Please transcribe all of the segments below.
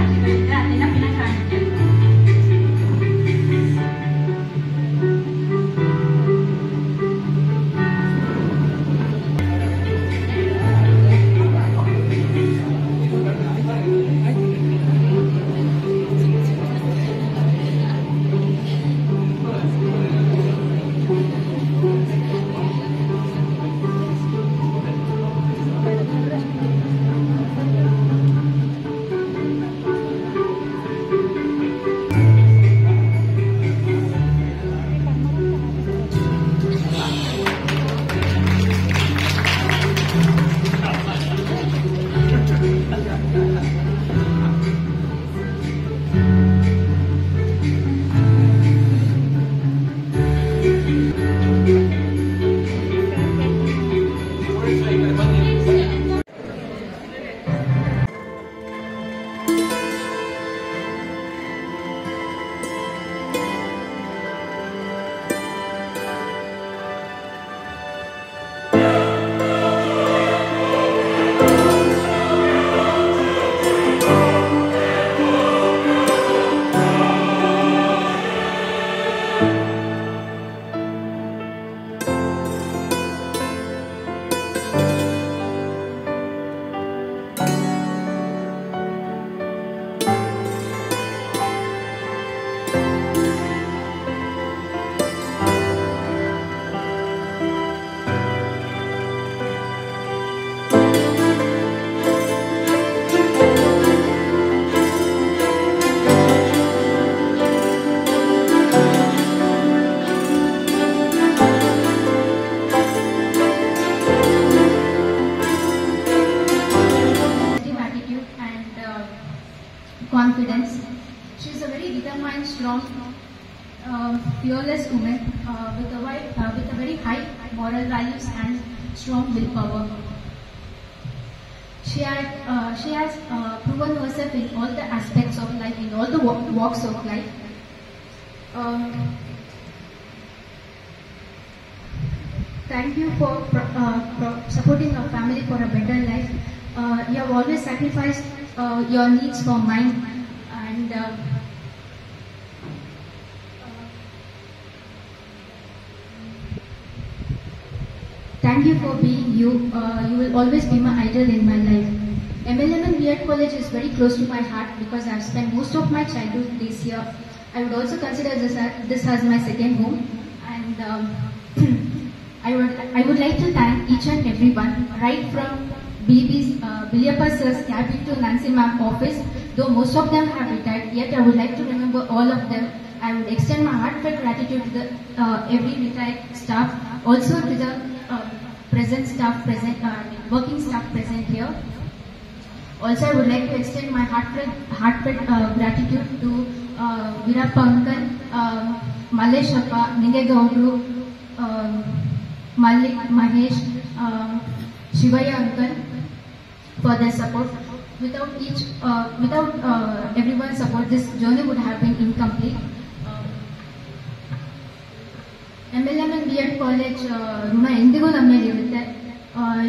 ರಾಜ್ಯಗಳಿಂದ ನೆನಪಿನ ಕಾಣಿಕೆ. Confidence. She is a very determined, strong, fearless woman with a very high moral values and strong willpower. She has proven herself in all the aspects of life, in all the walks of life. Thank you for supporting our family for a better life. You have always sacrificed your needs for mine, and thank you for being you. You will always be my idol in my life. MLMN B.Ed College is very close to my heart because I have spent most of my childhood days here. I would also consider this as my second home, and I would like to thank each and everyone, right from BB's Billiappa sir's cabin to Nancy ma'am office. Though most of them have retired, yet I would like to remember all of them. I would extend my heartfelt gratitude to the every retired staff, also to the working staff present here. Also, I would like to extend my heartfelt gratitude to Virappa uncle, Malleshappa, Ningegaudru, Malik, Mahesh, Shivaya uncle for their support. Without everyone's support, this journey would have been incomplete. MLMN B.Ed college ಋಣ ಎಂದಿಗೂ ನಮ್ಮ ಮೇಲೆ ಇರುತ್ತೆ.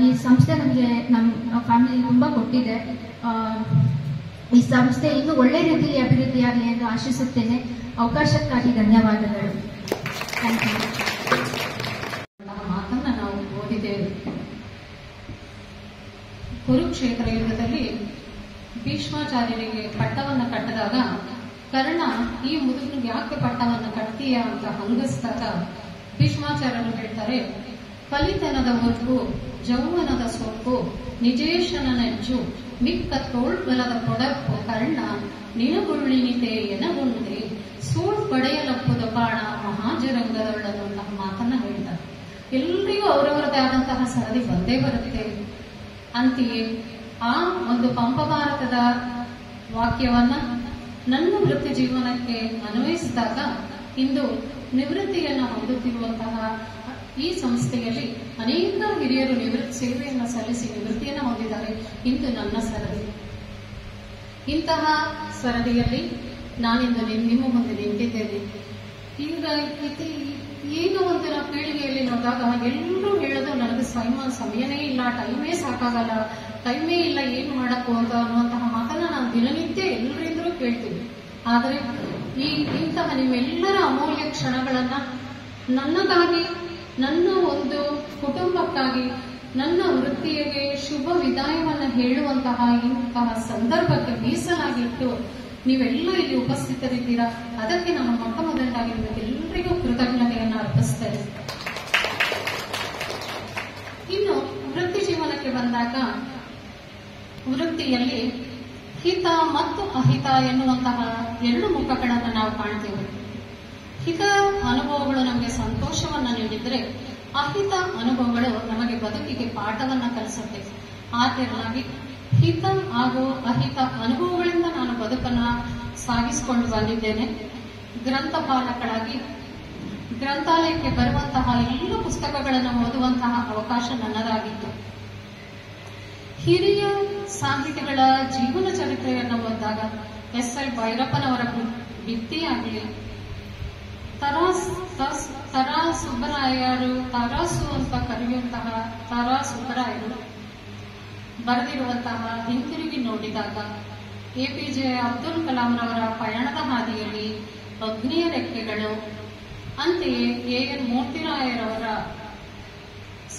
ಈ ಸಂಸ್ಥೆ ನಮಗೆ ನಮ್ಮ family ತುಂಬ ಕೊಟ್ಟಿದೆ. ಈ ಸಂಸ್ಥೆ ಇನ್ನೂ ಒಳ್ಳೆ ರೀತಿಯಲ್ಲಿ ಅಭಿವೃದ್ಧಿಯಾಗಲಿ ಎಂದು ಆಶಿಸುತ್ತೇನೆ. ಅವಕಾಶಕ್ಕಾಗಿ ಧನ್ಯವಾದಗಳು. Thank you. ಮಾತನ್ನ ನಾವು ಓದಿದ್ದೇವೆ. ಕುರುಕ್ಷೇತ್ರ ಯುದ್ಧದಲ್ಲಿ ಭೀಷ್ಮಾಚಾರ್ಯರಿಗೆ ಪಟ್ಟವನ್ನು ಕಟ್ಟದಾಗ ಕರ್ಣ ಈ ಮುದುಕನಿಗೆ ಯಾಕೆ ಪಟ್ಟವನ್ನು ಕಟ್ತೀಯ ಅಂತ ಹಂಗಿಸಿದಾಗ ಭೀಷ್ಮಾಚಾರ್ಯರು ಹೇಳ್ತಾರೆ, ಕಲಿತನದ ಮುರುಕು, ಜೌವನದ ಸೊಕ್ಕು, ನಿಜೇಶನ ನೆಚ್ಚು, ಮಿಕ್ಕ ತೋಳ್ಬಲದ ಕೊಡಪ್ಪು ಕರ್ಣ ನಿನಗುಳ್ಳಿನಿತೆ ಎನಗುಂಡೆ ಸೋಳ್ ಪಡೆಯಲಪ್ಪುದ ಕಾಣ ಮಹಾಜರಂಗದೊಳ್ಳದಂತಹ ಮಾತನ್ನ ಹೇಳ್ತಾರೆ. ಎಲ್ರಿಗೂ ಅವರವರದೇ ಆದಂತಹ ಸರದಿ ಬಂದೇ ಬರುತ್ತೆ. ಅಂತೆಯೇ ಆ ಒಂದು ಪಂಪ ಭಾರತದ ವಾಕ್ಯವನ್ನ ನನ್ನ ವೃತ್ತಿ ಜೀವನಕ್ಕೆ ಅನ್ವಯಿಸಿದಾಗ ಇಂದು ನಿವೃತ್ತಿಯನ್ನು ಹೊಂದುತ್ತಿರುವಂತಹ ಈ ಸಂಸ್ಥೆಯಲ್ಲಿ ಅನೇಕ ಹಿರಿಯರು ನಿವೃತ್ತಿ ಸೇವೆಯನ್ನು ಸಲ್ಲಿಸಿ ನಿವೃತ್ತಿಯನ್ನು ಹೊಂದಿದ್ದಾರೆ. ಇಂದು ನನ್ನ ಸರದಿ. ಇಂತಹ ಸರದಿಯಲ್ಲಿ ನಾನಿಂದು ನಿಮ್ಮ ಮುಂದೆ ನಿಂತಿದ್ದೇನೆ. ಈಗ ಏನು ಒಂದು ಪೀಳಿಗೆಯಲ್ಲಿ ನೋಡಿದಾಗ ಎಲ್ಲರೂ ಹೇಳೋದು ನನಗೆ ಸಮಯನೇ ಇಲ್ಲ, ಟೈಮೇ ಸಾಕಾಗಲ್ಲ, ಟೈಮೇ ಇಲ್ಲ ಏನು ಮಾಡಕ್ಕೂ ಅಂತ ಅನ್ನುವಂತಹ ಮಾತನ್ನ ನಾನು ದಿನನಿತ್ಯ ಎಲ್ಲರಿಂದಲೂ ಕೇಳ್ತೀವಿ. ಆದರೆ ಇಂತಹ ನಿಮ್ಮೆಲ್ಲರ ಅಮೂಲ್ಯ ಕ್ಷಣಗಳನ್ನ ನನ್ನಗಾಗಿ, ನನ್ನ ಒಂದು ಕುಟುಂಬಕ್ಕಾಗಿ, ನನ್ನ ವೃತ್ತಿಗೆ ಶುಭ ವಿದಾಯವನ್ನ ಹೇಳುವಂತಹ ಇಂತಹ ಸಂದರ್ಭಕ್ಕೆ ಮೀಸಲಾಗಿಟ್ಟು ನೀವೆಲ್ಲ ಇಲ್ಲಿ ಉಪಸ್ಥಿತರಿದ್ದೀರಾ. ಅದಕ್ಕೆ ನಮ್ಮ ಮೊಟ್ಟ ಮೊದಲಾಗಿ ನಿಮಗೆಲ್ಲರಿಗೂ ಕೃತಜ್ಞತೆಯನ್ನು ಅರ್ಪಿಸ್ತೇನೆ. ಇನ್ನು ವೃತ್ತಿ ಜೀವನಕ್ಕೆ ಬಂದಾಗ, ವೃತ್ತಿಯಲ್ಲಿ ಹಿತ ಮತ್ತು ಅಹಿತ ಎನ್ನುವಂತಹ ಎರಡು ಮುಖಗಳನ್ನು ನಾವು ಕಾಣ್ತೇವೆ. ಹಿತ ಅನುಭವಗಳು ನಮಗೆ ಸಂತೋಷವನ್ನ ನೀಡಿದರೆ, ಅಹಿತ ಅನುಭವಗಳು ನಮಗೆ ಬದುಕಿಗೆ ಪಾಠವನ್ನ ಕಲಿಸುತ್ತೆ. ಆ ತೆರನಾಗಿ ಹಿತ ಹಾಗೂ ಅಹಿತ ಅನುಭವಗಳಿಂದ ನಾನು ಬದುಕನ್ನ ಸಾಗಿಸಿಕೊಂಡು ಬಂದಿದ್ದೇನೆ. ಗ್ರಂಥಪಾಲಕಳಾಗಿ ಗ್ರಂಥಾಲಯಕ್ಕೆ ಬರುವಂತಹ ಎಲ್ಲ ಪುಸ್ತಕಗಳನ್ನು ಓದುವಂತಹ ಅವಕಾಶ ನನ್ನದಾಗಿತ್ತು. ಹಿರಿಯ ಸಾಹಿತಿಗಳ ಜೀವನ ಚರಿತ್ರೆಯನ್ನು ಓದಿದಾಗ ಎಸ್.ಎಲ್. ಭೈರಪ್ಪನವರ ಭಿತ್ತಿಯಾಗಲಿ, ತರಾ ಸುಬ್ಬರಾಯರು, ತರಾಸು ಅಂತ ಕರೆಯುವಂತಹ ತರಾ ಸುಬ್ಬರಾಯರು ಬರೆದಿರುವಂತಹ ಹಿಂತಿರುಗಿ ನೋಡಿದಾಗ, ಎಪಿಜೆ ಅಬ್ದುಲ್ ಕಲಾಂರವರ ಪಯಣದ ಹಾದಿಯಲ್ಲಿ ಅಗ್ನಿಯ ರೆಕ್ಕೆಗಳು, ಅಂತೆಯೇ ಎ.ಎನ್. ಮೂರ್ತಿರಾಯರವರ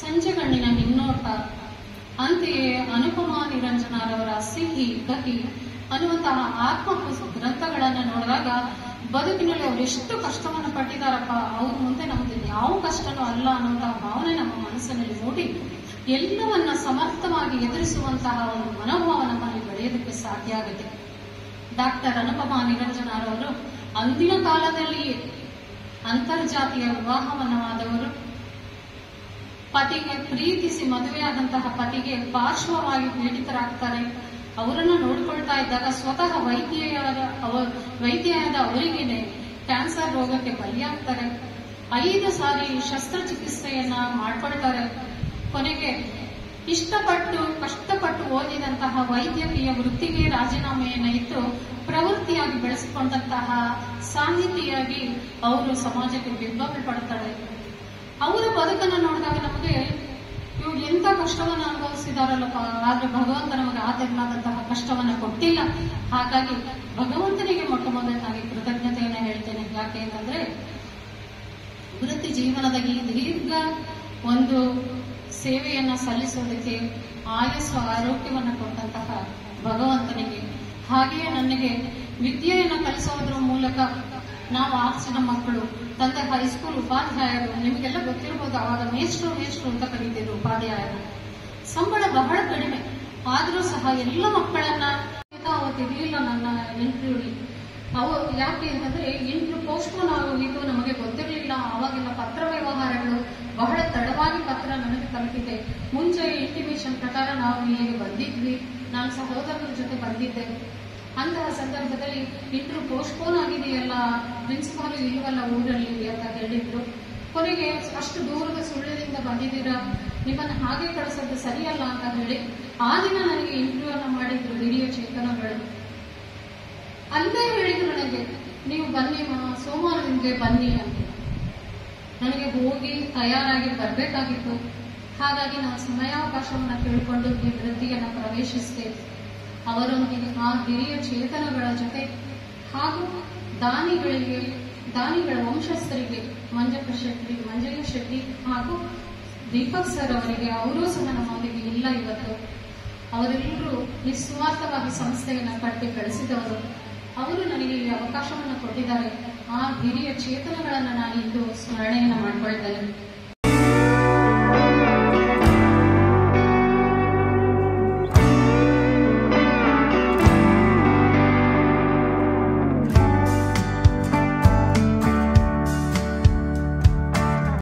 ಸಂಜೆಗಣ್ಣಿನ ಹಿನ್ನೋಟ, ಅಂತೆಯೇ ಅನುಪಮಾ ನಿರಂಜನರವರ ಸಿಹಿ ಕಹಿ ಅನ್ನುವಂತಹ ಆತ್ಮ ಗ್ರಂಥಗಳನ್ನು ನೋಡಿದಾಗ ಬದುಕಿನಲ್ಲಿ ಅವರು ಎಷ್ಟು ಕಷ್ಟವನ್ನು ಪಟ್ಟಿದ್ದಾರಪ್ಪ, ಅವ್ರ ಮುಂದೆ ನಮ್ದು ಯಾವ ಕಷ್ಟನೂ ಅಲ್ಲ ಅನ್ನುವಂತಹ ಭಾವನೆ ನಮ್ಮ ಮನಸ್ಸಿನಲ್ಲಿ ಮೂಡಿ ಎಲ್ಲವನ್ನ ಸಮರ್ಥವಾಗಿ ಎದುರಿಸುವಂತಹ ಒಂದು ಮನೋಭಾವ ನಮ್ಮಲ್ಲಿ ಬೆಳೆಯೋದಕ್ಕೆ ಸಾಧ್ಯ ಆಗುತ್ತೆ. ಡಾಕ್ಟರ್ ಅನುಪಮಾ ನಿರಂಜನರವರು ಅಂದಿನ ಕಾಲದಲ್ಲಿ ಅಂತರ್ಜಾತೀಯ ವಿವಾಹವನ್ನವಾದವರು, ಪತಿಗೆ ಪ್ರೀತಿಸಿ ಮದುವೆಯಾದಂತಹ ಪತಿಗೆ ಪಾರ್ಶ್ವವಾಗಿ ಪೀಡಿತರಾಗ್ತಾರೆ. ಅವರನ್ನು ನೋಡಿಕೊಳ್ತಾ ಇದ್ದಾಗ ಸ್ವತಃ ವೈದ್ಯರಾದ ಅವರಿಗೇನೆ ಕ್ಯಾನ್ಸರ್ ರೋಗಕ್ಕೆ ಬಲಿಯಾಗ್ತಾರೆ. 5 ಸಾರಿ ಶಸ್ತ್ರಚಿಕಿತ್ಸೆಯನ್ನ ಮಾಡ್ಕೊಳ್ತಾರೆ. ಕೊನೆಗೆ ಕಷ್ಟಪಟ್ಟು ಓದಿದಂತಹ ವೈದ್ಯಕೀಯ ವೃತ್ತಿಗೆ ರಾಜೀನಾಮೆಯನ್ನ ಇಟ್ಟು ಪ್ರವೃತ್ತಿಯಾಗಿ ಬೆಳೆಸಿಕೊಂಡಂತಹ ಸಾಹಿತಿಯಾಗಿ ಅವರು ಸಮಾಜಕ್ಕೆ ಬಿಂಬಗಳು ಪಡ್ತಾಳೆ. ಅವರ ಬದುಕನ್ನು ನೋಡಿದಾಗ ನಮಗೆ ಇವ್ರು ಎಂತ ಕಷ್ಟವನ್ನು ಅನುಭವಿಸಿದಾರಲ್ಲಪ್ಪ, ಆದ್ರೆ ಭಗವಂತ ನಮಗೆ ಆ ತೆರನಾದಂತಹ ಕಷ್ಟವನ್ನು ಕೊಟ್ಟಿಲ್ಲ. ಹಾಗಾಗಿ ಭಗವಂತನಿಗೆ ಮೊಟ್ಟ ಮೊದಲನಾಗಿ ಕೃತಜ್ಞತೆಯನ್ನು ಹೇಳ್ತೇನೆ. ಯಾಕೆ ಅಂತಂದ್ರೆ ವೃತ್ತಿ ಜೀವನದ ಈ ದೀರ್ಘ ಒಂದು ಸೇವೆಯನ್ನ ಸಲ್ಲಿಸೋದಕ್ಕೆ ಆಯಸ್ಸು ಆರೋಗ್ಯವನ್ನು ಕೊಟ್ಟಂತಹ ಭಗವಂತನಿಗೆ, ಹಾಗೆಯೇ ನನಗೆ ವಿದ್ಯೆಯನ್ನು ಕಲಿಸೋದ್ರ ಮೂಲಕ ನಾವು ಆರ್ಟ್ಸಿನ ಮಕ್ಕಳು, ತಂದೆ ಹೈಸ್ಕೂಲ್ ಉಪಾಧ್ಯಾಯರು, ನಿಮಗೆಲ್ಲ ಗೊತ್ತಿರಬಹುದು, ಅವಾಗ ಮೇಷ್ಟ್ರು ಅಂತ ಕರೀತಿದ್ರು ಉಪಾಧ್ಯಾಯರು. ಸಂಬಳ ಬಹಳ ಕಡಿಮೆ, ಆದರೂ ಸಹ ಎಲ್ಲ ಮಕ್ಕಳನ್ನ ಅವತ್ತಿರ್ಲಿಲ್ಲ ನನ್ನ ಇಂಟರ್ವ್ಯೂಲಿ. ಯಾಕೆ ಅಂತಂದ್ರೆ ಇಂಟರ್ವ್ಯೂ ಪೋಸ್ಟ್ಪೋನ್ ಆಗೋಗಿತ್ತು, ನಮಗೆ ಗೊತ್ತಿರಲಿಲ್ಲ. ಅವಾಗೆಲ್ಲ ಪತ್ರ ವ್ಯವಹಾರಗಳು ಬಹಳ ತಡವಾಗಿ ಪತ್ರ ನನಗೆ ತಲುಪಿದೆ. ಮುಂಚೆ ಇಂಟಿಮೇಷನ್ ಪ್ರಕಾರ ನಾವು ಇಲ್ಲಿಗೆ ಬಂದಿದ್ವಿ, ನಾನು ಸಹೋದರರ ಜೊತೆ ಬಂದಿದ್ದೆ. ಅಂತಹ ಸಂದರ್ಭದಲ್ಲಿ ಇಂಟರ್ವ್ಯೂ ಪೋಸ್ಟ್ಪೋನ್ ಆಗಿದೆಯಲ್ಲ, ಪ್ರಿನ್ಸಿಪಾಲ್ ಇಲ್ವಲ್ಲ ಊರಲ್ಲಿ ಅಂತ ಹೇಳಿದ್ರು. ಕೊನೆಗೆ ಅಷ್ಟು ದೂರದ ಸುಳ್ಳಿನಿಂದ ಬಂದಿದ್ದೀರಾ, ನಿಮ್ಮನ್ನು ಹಾಗೆ ಕಳಿಸೋದು ಸರಿಯಲ್ಲ ಅಂತ ಹೇಳಿ ಆ ದಿನ ನನಗೆ ಇಂಟರ್ವ್ಯೂ ಅನ್ನು ಮಾಡಿದ್ರು ಹಿರಿಯ ಚೇತನಗಳು. ಅಲ್ಲೇ ಹೇಳಿದ್ರು ನನಗೆ, ನೀವು ಬನ್ನಿ ಸೋಮವಾರದಿಂದ ಬನ್ನಿ ಅಂತ. ನನಗೆ ಹೋಗಿ ತಯಾರಾಗಿ ಬರಬೇಕಾಗಿತ್ತು. ಹಾಗಾಗಿ ನಾನು ಸಮಯಾವಕಾಶವನ್ನು ಕೇಳಿಕೊಂಡು ಈ ವೃತ್ತಿಯನ್ನು ಪ್ರವೇಶಿಸಿದೆ. ಅವರೊಂದಿಗೆ ಆ ಹಿರಿಯ ಚೇತನಗಳ ಜೊತೆ ಹಾಗೂ ದಾನಿಗಳ ವಂಶಸ್ಥರಿಗೆ ಮಂಜಯ್ಯ ಶೆಟ್ಟಿ ಹಾಗೂ ದೀಪಕ್ ಸರ್ ಅವರಿಗೆ, ಅವರೂ ಸಹ ನಮ್ಮೊಂದಿಗೆ ಇಲ್ಲ ಇವತ್ತು. ಅವರೆಲ್ಲರೂ ನಿಸ್ವಾರ್ಥವಾಗಿ ಸಂಸ್ಥೆಯನ್ನು ಕಟ್ಟಿ ಬೆಳೆಸಿದವರು. ಅವರು ನನಗೆ ಈ ಅವಕಾಶವನ್ನು ಕೊಟ್ಟಿದ್ದಾರೆ. ಆ ಹಿರಿಯ ಚೇತನಗಳನ್ನು ನಾನು ಇಂದು ಸ್ಮರಣೆಯನ್ನು ಮಾಡಿಕೊಳ್ತೇನೆ.